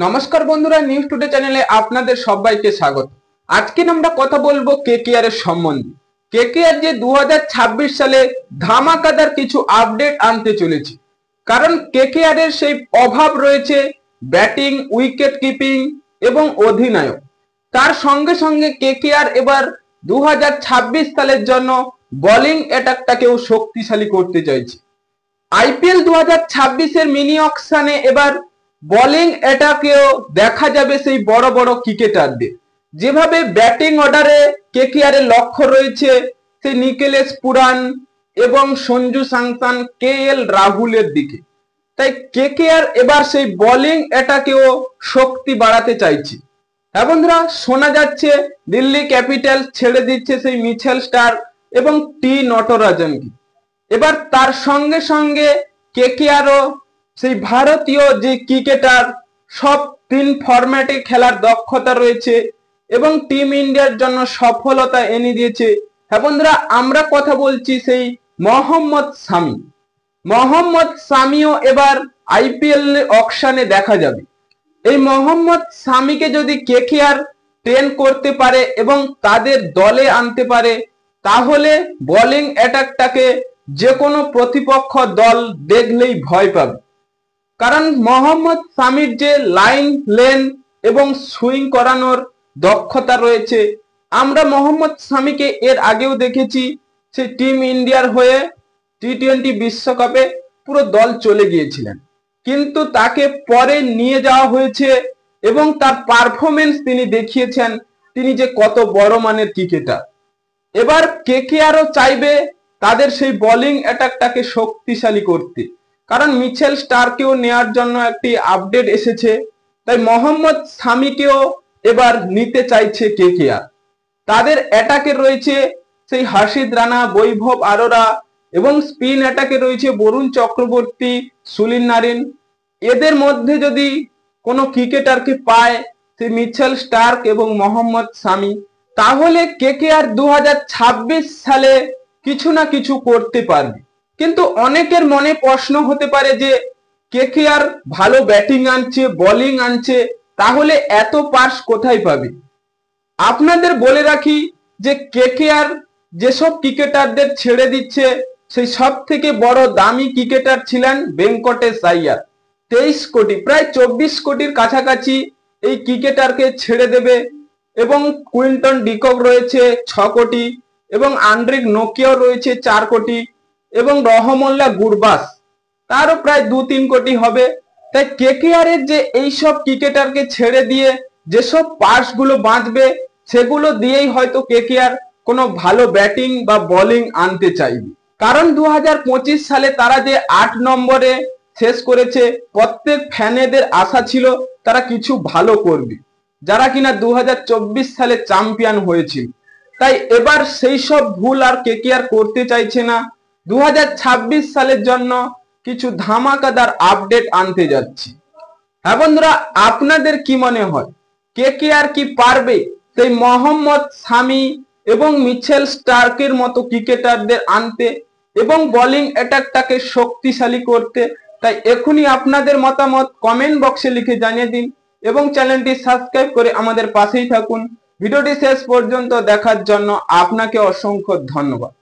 নমস্কার বন্ধুরা, news today চ্যানেলে আপনাদের সবাইকে স্বাগত। আজকে আমরা কথা বলবো কেকেআর এর সম্বন্ধে। কেকেআর যে 2026 সালে ধামাকাদার কিছু আপডেট আনতে চলেছে, কারণ কেকেআর এর সেই অভাব রয়েছে ব্যাটিং, উইকেট কিপিং এবং অধিনায়ক। তার সঙ্গে সঙ্গে কেকেআর এবার 2026 সালের জন্য বোলিং অ্যাটাকটাকেও শক্তিশালী করতে চাইছে। আইপিএল 2026 এর মিনি অকশনে এবার বোলিং অ্যাটাকেও দেখা যাবে সেই বড় বড় ক্রিকেটারদের। যেভাবে ব্যাটিং অর্ডারে কেকেআর এর লক্ষ্য রয়েছে সেই নিকোলাস পুরান এবং সঞ্জু স্যামসন, কেএল রাহুলের দিকে, তাই কেকেআর এবার সেই বোলিং অ্যাটাকেও শক্তি বাড়াতে চাইছে। হ্যাঁ বন্ধুরা, শোনা যাচ্ছে দিল্লি ক্যাপিটালস ছেড়ে দিচ্ছে সেই মিচেল স্টার্ক এবং টি নটরাজনকে। এবার তার সঙ্গে সঙ্গে কেকেআরও সেই ভারতীয় যে ক্রিকেটার সব 3 ফরম্যাটে খেলার দক্ষতা রয়েছে এবং টিম ইন্ডিয়ার জন্য সফলতা এনে দিয়েছে। হ্যাঁ বন্ধুরা, আমরা কথা বলছি সেই মোহাম্মদ শামি। মোহাম্মদ শামিও এবার আইপিএল অকশনে দেখা যাবে। এই মোহাম্মদ শামিকে যদি কেকেআর ট্রেন করতে পারে এবং তাদের দলে আনতে পারে, তাহলে বোলিং অ্যাটাকটাকে যে কোনো প্রতিপক্ষ দল দেখলেই ভয় পাবে। কারণ মোহাম্মদ শামির যে লাইন লেন এবং সুইং করানোর দক্ষতা রয়েছে, আমরা মোহাম্মদ শামিকে এর আগেও দেখেছি সে টিম ইন্ডিয়ার হয়ে টি-20 বিশ্বকাপে পুরো দল চলে গিয়েছিলেন, কিন্তু তাকে পরে নিয়ে যাওয়া হয়েছে এবং তার পারফরমেন্স তিনি দেখিয়েছেন তিনি যে কত বড় মানের ক্রিকেটার। এবার কেকেআরও চাইবে তাদের সেই বোলিং অ্যাটাকটাকে শক্তিশালী করতে, কারণ মিচেল স্টার্ককেও নেওয়ার জন্য একটি আপডেট এসেছে, তাই মোহাম্মদ শামিকেও এবার নিতে চাইছে কেকেআর। তাদের অ্যাটাকে রয়েছে সেই হার্ষিদ রানা, বৈভব আরোরা এবং স্পিন অ্যাটাকে রয়েছে বরুণ চক্রবর্তী, সুনীল নারিন। এদের মধ্যে যদি কোনো ক্রিকেটারকে পায় সেই মিচেল স্টার্ক এবং মোহাম্মদ শামি, তাহলে কেকেআর 2026 সালে কিছু না কিছু করতে পারবে। কিন্তু অনেকের মনে প্রশ্ন হতে পারে যে কেকেআর ভালো ব্যাটিং আনছে, বোলিং আনছে, তাহলে এত পাস কোথায় পাবে? আপনাদের বলে রাখি যে কেকেআর যেসব ক্রিকেটারদের ছেড়ে দিচ্ছে, সেই সব থেকে বড় দামি ক্রিকেটার ছিলেন ভেঙ্কটেশ আইয়ার। 23 কোটি, প্রায় 24 কোটির কাছাকাছি এই ক্রিকেটারকে ছেড়ে দেবে। এবং কুইন্টন ডিকক রয়েছে 6 কোটি এবং আন্দ্রিক নোকিয়াও রয়েছে 4 কোটি এবং রহমল্লা গুরবাস তারও প্রায় 2-3 কোটি হবে। তাই কেকেআর এর যে এইসব ক্রিকেটারকে ছেড়ে দিয়ে যেসব পাসগুলো বাঁচবে, সেগুলো দিয়েই হয়তো কেকেআর কোনো ভালো ব্যাটিং বা বোলিং আনতে চাইবে। কারণ 2025 সালে তারা যে 8 নম্বরে শেষ করেছে, প্রত্যেক ফ্যানেদের আশা ছিল তারা কিছু ভালো করবে, যারা কিনা 2024 সালে চ্যাম্পিয়ন হয়েছিল। তাই এবার সেই সব ভুল আর কেকেআর করতে চাইছে না। 2026 সালের জন্য কিছু ধামাকাদার আপডেট আনতে যাচ্ছি। হ্যাঁ বন্ধুরা, আপনাদের কি মনে হয় কেকেআর কি পারবে সেই মোহাম্মদ শামি এবং মিচেল স্টার্কের মতো ক্রিকেটারদের আনতে এবং বোলিং অ্যাটাকটাকে শক্তিশালী করতে? তাই এখনই আপনাদের মতামত কমেন্ট বক্সে লিখে জানিয়ে দিন এবং চ্যানেলটি সাবস্ক্রাইব করে আমাদের পাশেই থাকুন। ভিডিওটি শেষ পর্যন্ত দেখার জন্য আপনাকে অসংখ্য ধন্যবাদ।